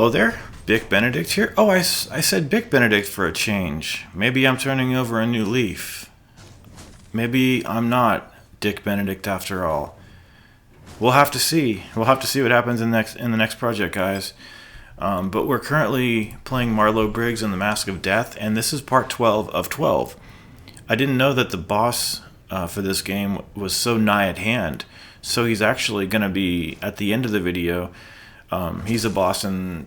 hello there. Bick Benedict here. Oh, I said Bick Benedict for a change. Maybe I'm turning over a new leaf. Maybe I'm not Dick Benedict after all. We'll have to see. We'll have to see what happens in the next project, guys. But we're currently playing Marlow Briggs and the Mask of Death, and this is part 12 of 12. I didn't know that the boss for this game was so nigh at hand. So he's actually going to be at the end of the video. He's a boss in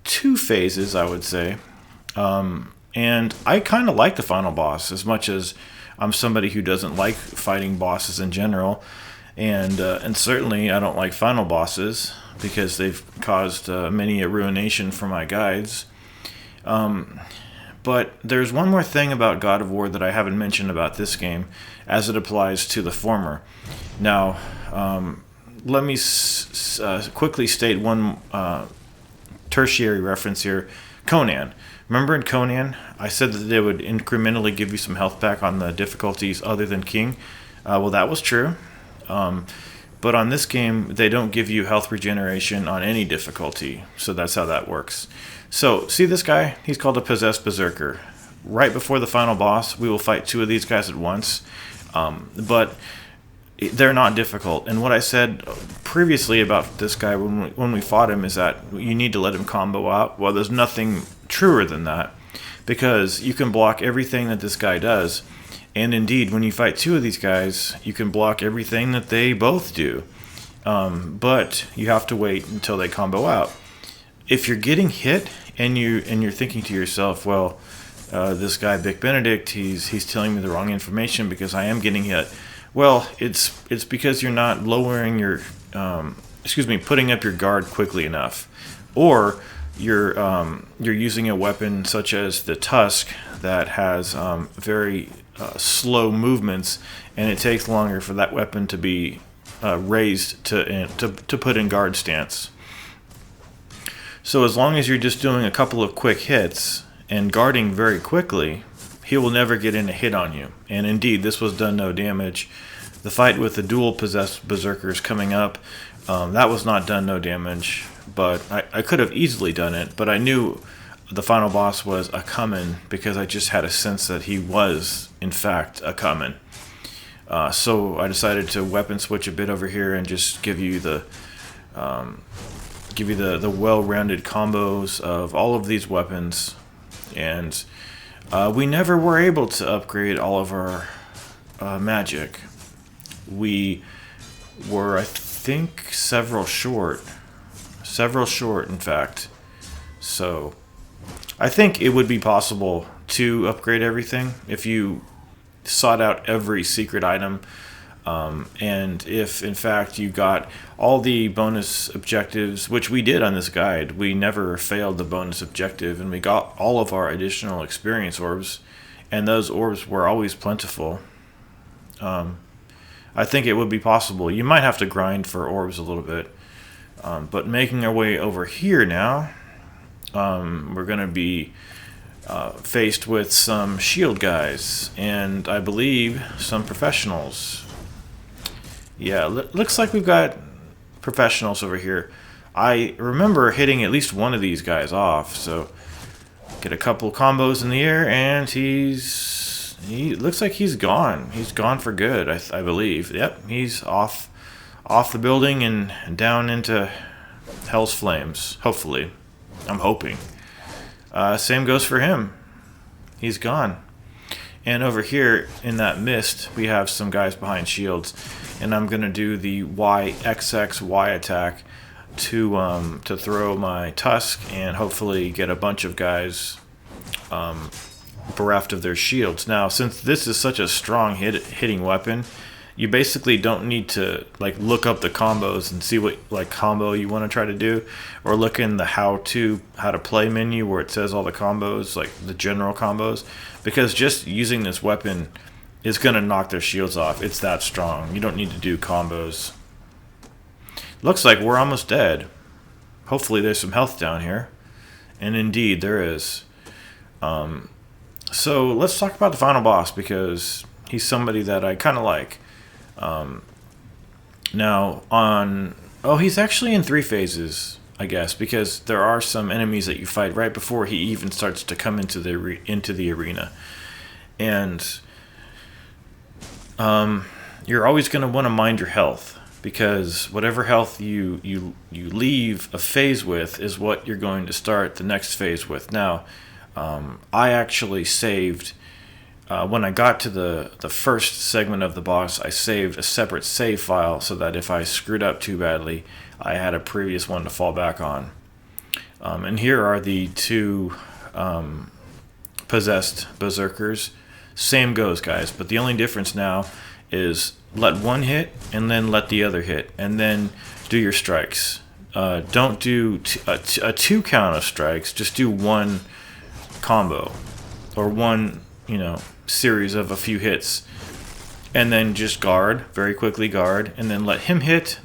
2 phases, I would say. And I kind of like the final boss, as much as I'm somebody who doesn't like fighting bosses in general. And certainly I don't like final bosses, because they've caused many a ruination for my guides. But there's one more thing about God of War that I haven't mentioned about this game, as it applies to the former. Now, let me quickly state one tertiary reference here. Conan. Remember in Conan, I said that they would incrementally give you some health back on the difficulties other than King? Well, that was true. But on this game, they don't give you health regeneration on any difficulty. So that's how that works. So, see this guy? He's called a Possessed Berserker. Right before the final boss, we will fight 2 of these guys at once. But they're not difficult. And what I said previously about this guy when we fought him is that you need to let him combo out. Well, there's nothing truer than that, because you can block everything that this guy does. And indeed, when you fight 2 of these guys, you can block everything that they both do. But you have to wait until they combo out. If you're getting hit and you're thinking to yourself, well, this guy Bick Benedict, he's telling me the wrong information because I am getting hit. Well, it's because you're not lowering your, putting up your guard quickly enough, or you're using a weapon such as the Tusk that has very slow movements, and it takes longer for that weapon to be raised to put in guard stance. So as long as you're just doing a couple of quick hits and guarding very quickly, he will never get in a hit on you. And indeed, this was done no damage. The fight with the dual Possessed Berserkers coming up, that was not done no damage. But I could have easily done it, but I knew the final boss was a comin, because I just had a sense that he was, in fact, a comin. So I decided to weapon switch a bit over here and just give you the well-rounded combos of all of these weapons. And we never were able to upgrade all of our magic. We were, I think, several short, in fact. So I think it would be possible to upgrade everything if you sought out every secret item, and if in fact you got all the bonus objectives, which we did on this guide. We never failed the bonus objective, and we got all of our additional experience orbs, and those orbs were always plentiful. I think it would be possible. You might have to grind for orbs a little bit, but making our way over here now, we're going to be faced with some shield guys, and I believe some professionals. Yeah, looks like we've got professionals over here. I remember hitting at least one of these guys off, so get a couple combos in the air, and he looks like he's gone. He's gone for good, I believe. Yep, he's off the building and down into Hell's Flames, hopefully. I'm hoping. Same goes for him. He's gone. And over here in that mist, we have some guys behind shields, and I'm gonna do the XXY attack to throw my Tusk and hopefully get a bunch of guys bereft of their shields. Now, since this is such a strong hitting weapon, you basically don't need to look up the combos and see what combo you want to try to do, or look in the how to play menu where it says all the combos, like the general combos, because just using this weapon is going to knock their shields off. It's that strong. You don't need to do combos. Looks like we're almost dead. Hopefully there's some health down here, and indeed there is. So let's talk about the final boss, because he's somebody that I kind of like. Now, he's actually in 3 phases. I guess, because there are some enemies that you fight right before he even starts to come into the arena, and you're always going to want to mind your health, because whatever health you leave a phase with is what you're going to start the next phase with. Now, I actually saved. When I got to the first segment of the boss, I saved a separate save file so that if I screwed up too badly, I had a previous one to fall back on. And here are the two possessed berserkers. Same goes, guys, but the only difference now is let one hit and then let the other hit, and then do your strikes. Don't do a 2 count of strikes, just do one combo or one, series of a few hits, and then just guard, very quickly guard, and then let him hit,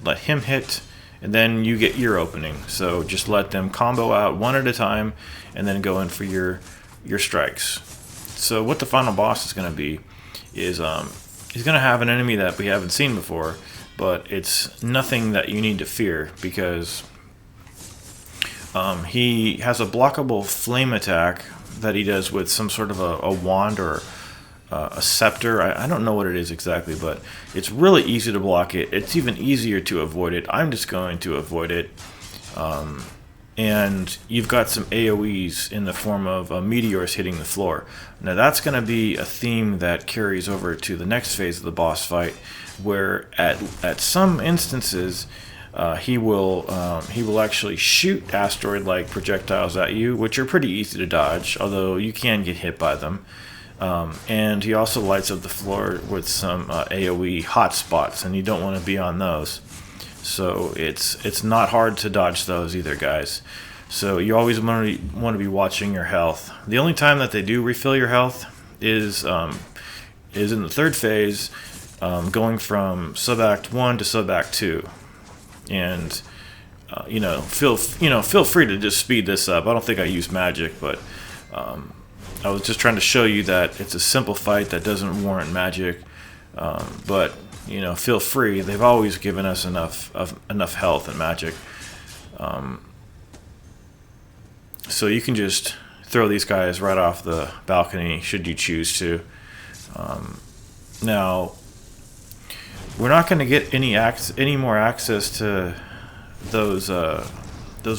and then you get your opening. So just let them combo out one at a time, and then go in for your strikes. So what the final boss is going to be is he's going to have an enemy that we haven't seen before, but it's nothing that you need to fear, because he has a blockable flame attack that he does with some sort of a wand or a scepter. I don't know what it is exactly, but it's really easy to block it. It's even easier to avoid it. I'm just going to avoid it. And you've got some AoEs in the form of meteors hitting the floor. Now that's going to be a theme that carries over to the next phase of the boss fight, where at some instances he will actually shoot asteroid-like projectiles at you, which are pretty easy to dodge, although you can get hit by them. And he also lights up the floor with some AoE hotspots, and you don't want to be on those. So it's not hard to dodge those either, guys. So you always want to be watching your health. The only time that they do refill your health is in the third phase, going from sub-act 1 to sub-act 2. And feel free to just speed this up. I don't think I use magic, but I was just trying to show you that it's a simple fight that doesn't warrant magic. But feel free. They've always given us enough health and magic, so you can just throw these guys right off the balcony should you choose to. Now, we're not going to get any more access to those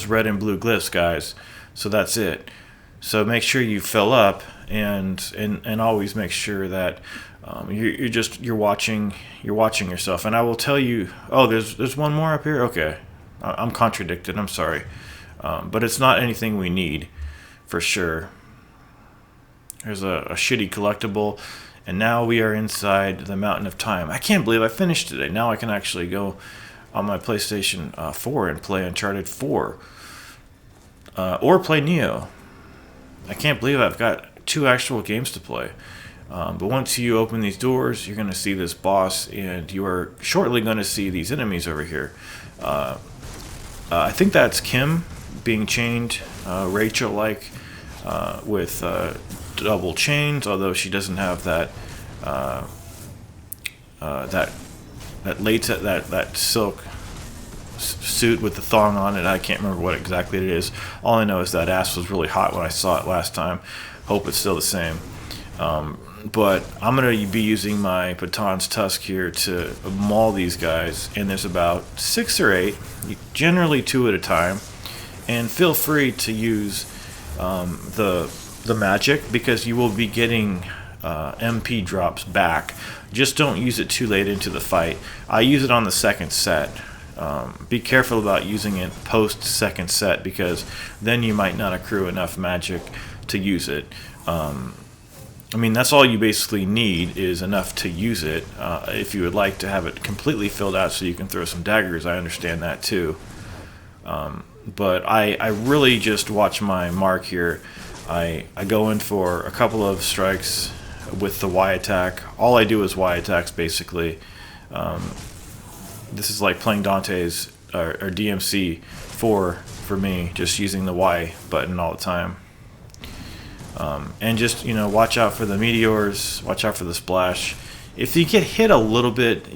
red and blue glyphs, guys. So that's it. So make sure you fill up, and always make sure that you're watching yourself. And I will tell you, there's one more up here. Okay, I'm contradicted. I'm sorry, but it's not anything we need, for sure. There's a shitty collectible, and now we are inside the Mountain of Time. I can't believe I finished today. Now I can actually go on my PlayStation 4 and play Uncharted 4, or play Neo. I can't believe I've got 2 actual games to play. But once you open these doors, you're going to see this boss, and you are shortly going to see these enemies over here. I think that's Kim being chained, Rachel-like, with double chains, although she doesn't have that silk suit with the thong on it. I can't remember what exactly it is. All I know is that ass was really hot when I saw it last time. Hope it's still the same. But I'm going to be using my Baton's Tusk here to maul these guys, and there's about 6 or 8, generally 2 at a time. And feel free to use the magic, because you will be getting MP drops back. Just don't use it too late into the fight. I use it on the second set. Be careful about using it post second set, because then you might not accrue enough magic to use it. That's all you basically need is enough to use it. If you would like to have it completely filled out so you can throw some daggers, I understand that too. But I really just watch my mark here. I go in for a couple of strikes with the Y attack. All I do is Y attacks, basically. This is like playing Dante's or DMC 4 for me, just using the Y button all the time. And just, watch out for the meteors, watch out for the splash. If you get hit a little bit,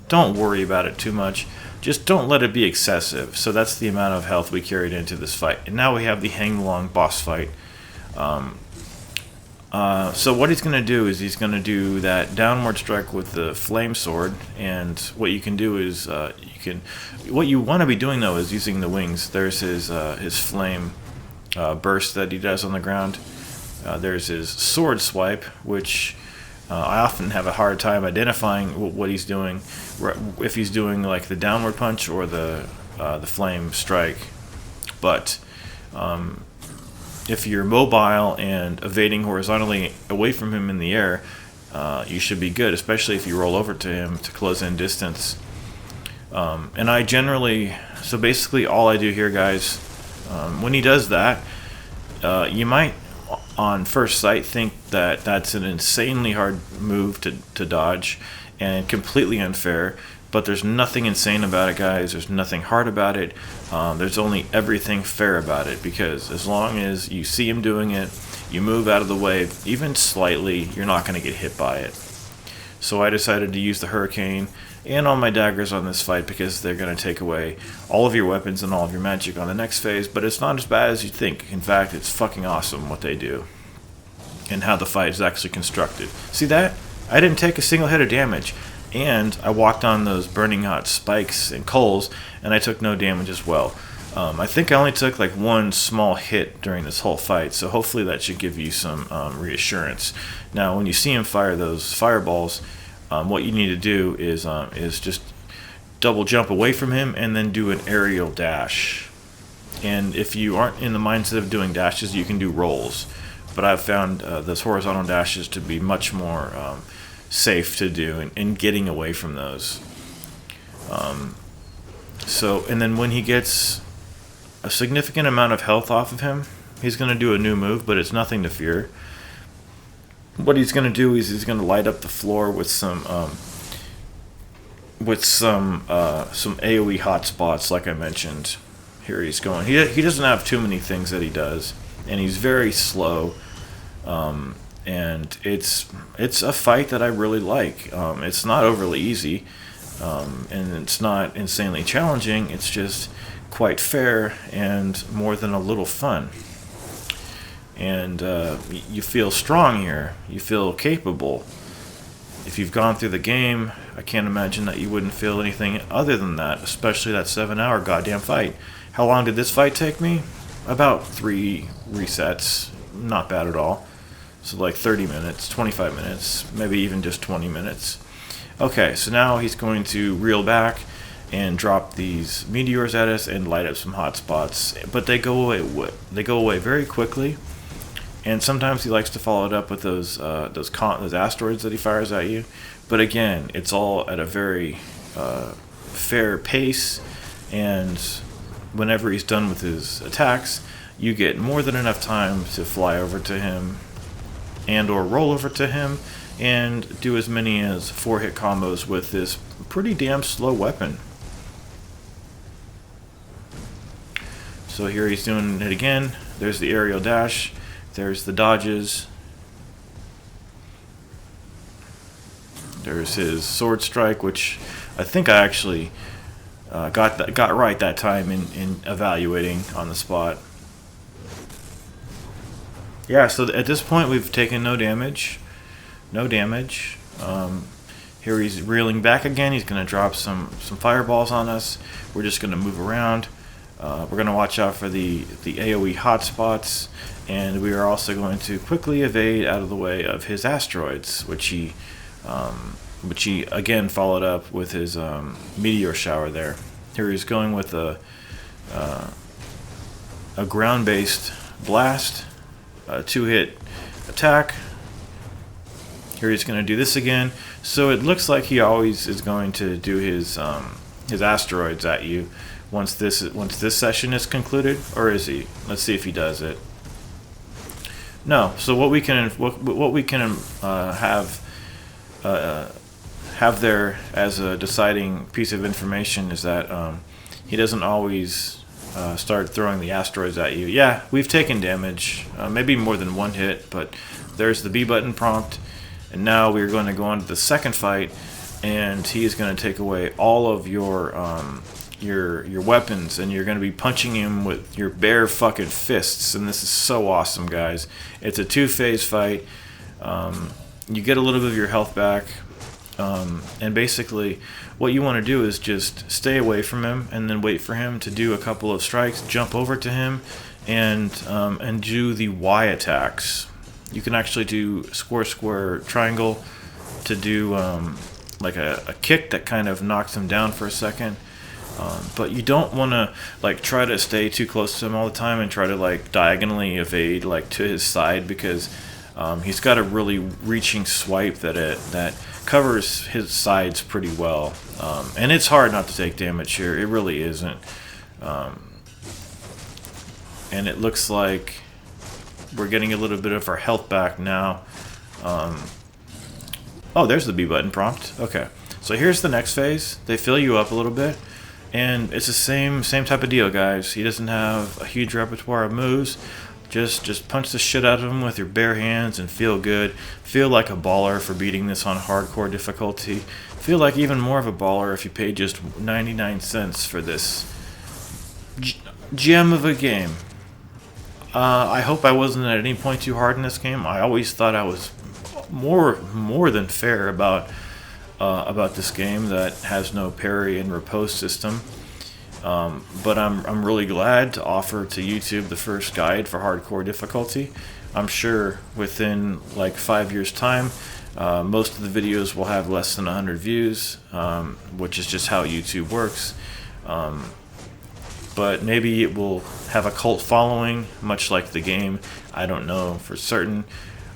don't worry about it too much. just don't let it be excessive. So that's the amount of health we carried into this fight. And now we have the Hang Long boss fight. So what he's going to do is he's going to do that downward strike with the flame sword, and what you can do is what you want to be doing though is using the wings. There's his flame burst that he does on the ground. There's his sword swipe, which I often have a hard time identifying what he's doing, if he's doing like the downward punch or the flame strike. But if you're mobile and evading horizontally away from him in the air, you should be good, especially if you roll over to him to close in distance. And I generally, so basically all I do here, guys, when he does that, you might on first sight think that that's an insanely hard move to dodge and completely unfair. But there's nothing insane about it, guys. There's nothing hard about it. There's only everything fair about it, because as long as you see him doing it, you move out of the way, even slightly, you're not going to get hit by it. So I decided to use the Hurricane and all my daggers on this fight, because they're going to take away all of your weapons and all of your magic on the next phase. But it's not as bad as you think. In fact, it's fucking awesome what they do and how the fight is actually constructed. See that? I didn't take a single hit of damage. And I walked on those burning hot spikes and coals, and I took no damage as well. I think I only took like one small hit during this whole fight, so hopefully that should give you some reassurance. Now, when you see him fire those fireballs, what you need to do is just double jump away from him and then do an aerial dash. And if you aren't in the mindset of doing dashes, you can do rolls. But I've found those horizontal dashes to be much more safe to do in getting away from those. And then when he gets a significant amount of health off of him, he's going to do a new move, but it's nothing to fear. What he's going to do is he's going to light up the floor with some AoE hotspots, like I mentioned. Here he's going. He doesn't have too many things that he does, and he's very slow. And it's a fight that I really like. It's not overly easy, and it's not insanely challenging. It's just quite fair and more than a little fun. And you feel strong here. You feel capable. If you've gone through the game, I can't imagine that you wouldn't feel anything other than that, especially that 7-hour goddamn fight. How long did this fight take me? About 3 resets. Not bad at all. So like 30 minutes, 25 minutes, maybe even just 20 minutes. Okay, so now he's going to reel back and drop these meteors at us and light up some hot spots. But they go away very quickly. And sometimes he likes to follow it up with those asteroids that he fires at you. But again, it's all at a very fair pace. And whenever he's done with his attacks, you get more than enough time to fly over to him and or roll over to him and do as many as 4-hit combos with this pretty damn slow weapon. So here he's doing it again. There's the aerial dash. There's the dodges. There's his sword strike, which I think I actually got right that time in evaluating on the spot. Yeah, so at this point we've taken no damage. No damage. Here he's reeling back again. He's going to drop some fireballs on us. We're just going to move around. We're going to watch out for the AoE hotspots. And we are also going to quickly evade out of the way of his asteroids, which he again followed up with his meteor shower there. Here he's going with a ground-based blast. 2-hit attack. Here he's going to do this again. So it looks like he always is going to do his asteroids at you once this session is concluded, or is he? Let's see if he does it. No. So what we can have there as a deciding piece of information is that he doesn't always start throwing the asteroids at you. Yeah, we've taken damage, maybe more than one hit, but there's the B button prompt, and now we're going to go on to the second fight, and he is going to take away all of your weapons, and you're going to be punching him with your bare fucking fists. And this is so awesome, guys. It's a 2-phase fight. You get a little bit of your health back, and basically what you want to do is just stay away from him and then wait for him to do a couple of strikes, jump over to him, and do the Y attacks. You can actually do square, square, triangle to do like a kick that kind of knocks him down for a second. But you don't want to like try to stay too close to him all the time and try to like diagonally evade like to his side, because he's got a really reaching swipe that covers his sides pretty well. And it's hard not to take damage here. It really isn't. And it looks like we're getting a little bit of our health back now. Oh, there's the B button prompt. Okay, so here's the next phase. They fill you up a little bit, and it's the same type of deal, guys. He doesn't have a huge repertoire of moves. Just punch the shit out of him with your bare hands and feel good. Feel like a baller for beating this on hardcore difficulty. Feel like even more of a baller if you pay just 99 cents for this gem of a game. I hope I wasn't at any point too hard in this game. I always thought I was more than fair about this game that has no parry and riposte system. But I'm really glad to offer to YouTube the first guide for hardcore difficulty. I'm sure within like 5 years' time, most of the videos will have less than 100 views, which is just how YouTube works. But maybe it will have a cult following, much like the game. I don't know for certain.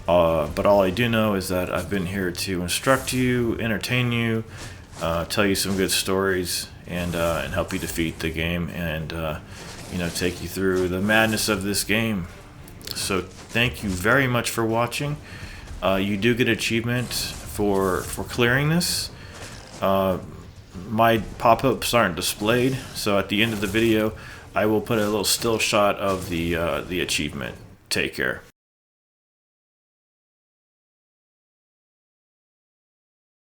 But all I do know is that I've been here to instruct you, entertain you, tell you some good stories, and help you defeat the game, and take you through the madness of this game. So thank you very much for watching. You do get achievement for clearing this. My pop-ups aren't displayed, so at the end of the video I will put a little still shot of the achievement. Take care.